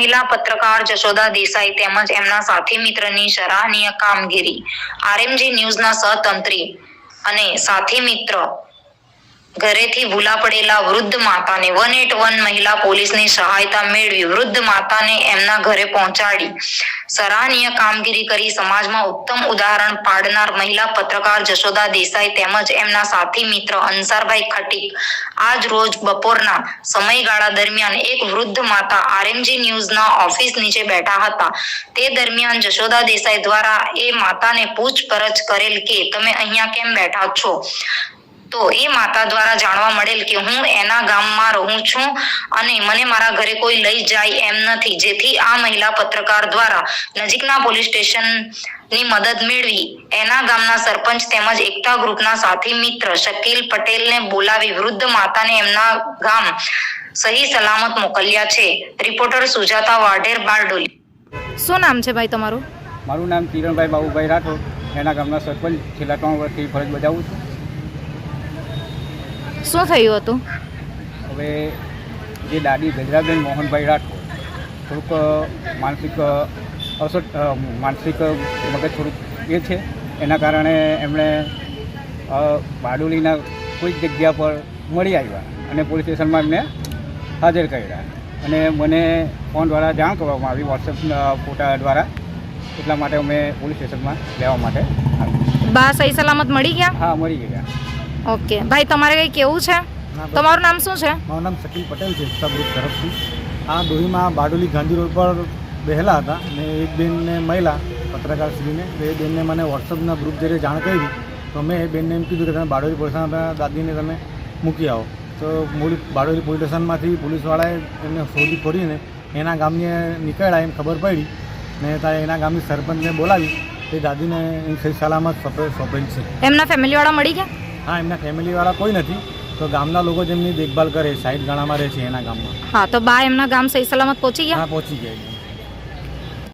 મહિલા પત્રકાર જશોદા દેસાઈ તેમજ એમના સાથી મિત્રની સરાહનીય કામગીરી। આરએમજી ન્યૂઝના સહતંત્રી અને સાથી મિત્ર ઘરેથી ભૂલા પડેલા વૃદ્ધ માતાને 181 મહિલા પોલીસની સહાયતા મેળવી વૃદ્ધ માતાને એમના ઘરે પહોંચાડી સરાહનીય કામગીરી કરી સમાજમાં ઉત્તમ ઉદાહરણ પાડનાર મહિલા પત્રકાર જશોદા દેસાઈ તેમજ એમના સાથી મિત્ર અંસારભાઈ ખટીક આજ રોજ બપોરના સમયગાળા દરમિયાન એક વૃદ્ધ માતા આરએમજી ન્યૂઝના ઓફિસ નીચે બેઠા હતા। તે દરમિયાન જશોદા દેસાઈ દ્વારા એ માતાને પૂછપરછ કરેલ કે તમે અહીંયા કેમ બેઠા છો, તો એ માતા દ્વારા જાણવા મળેલ કે હું એના ગામમાં રહું છું અને મને મારા ઘરે કોઈ લઈ જાય એમ નથી, જેથી આ મહિલા પત્રકાર દ્વારા નજીકના પોલીસ સ્ટેશનની મદદ મેળવી એના ગામના સરપંચ તેમજ એકતા ગ્રુપના સાથી મિત્ર શકીલ પટેલને બોલાવી વૃદ્ધ માતાને એમના ગામ સહી સલામત મોકલ્યા છે। રિપોર્ટર સુજાતા વાઢેર, બારડોલી। શું નામ છે ભાઈ તમારું? મારું નામ કિરણભાઈ બાબુભાઈ રાઠોડ, એના ગામના સરપંચ છેલ્લા 3 વર્ષથી ફરજ બજાવું છું। શું થયું હતું? હવે જે દાદી ગજરાબેન મોહનભાઈ રાઠોડ થોડુંક માનસિક મગજ થોડુંક એ છે, એના કારણે એમણે બારડોલીના કોઈક જગ્યા પર મળી આવ્યા અને પોલીસ સ્ટેશનમાં એમને હાજર કર્યા અને મને ફોન દ્વારા જાણ કરવામાં આવી, વોટ્સએપ ફોટા દ્વારા, એટલા માટે અમે પોલીસ સ્ટેશનમાં લેવા માટે આવ્યા। બા સહી સલામત મળી ગયા? હા, મળી ગયા। ઓકે ભાઈ, તમારે કંઈ કેવું છે? તમારું નામ શું છે? મારું નામ શકીલ પટેલ છે, એકતા ગ્રુપ તરફથી। આ દોહીમાં બારડોલી ગાંધી રોડ પર બેહેલા હતા અને એક બેનને મહિલા પત્રકારશ્રીને એ બેનને મને વોટ્સઅપના ગ્રુપ જ્યારે જાણ કરી તો મેં એ બેનને એમ કીધું કે તમે બારડોલી પોલીસ દાદીને તમે મૂકી આવો, તો બારડોલી પોલીસ સ્ટેશનમાંથી પોલીસવાળાએ એમને શોધી ખોરીને એના ગામની નીકળ્યા એમ ખબર પડી ને ત્યારે એના ગામની સરપંચને બોલાવી એ દાદીને સહી સલામત સોંપેલ છે। એમના ફેમિલીવાળા મળી ગયા? હા, એમના ફેમિલીવાળા કોઈ નથી, તો ગામના લોકો જેમની દેખભાલ કરે, 60 ગાણામાં રહે છે એના ગામમાં। હા, તો બા એમના ગામ સહી સલામત પહોંચી ગયા? હા, પહોંચી ગયા।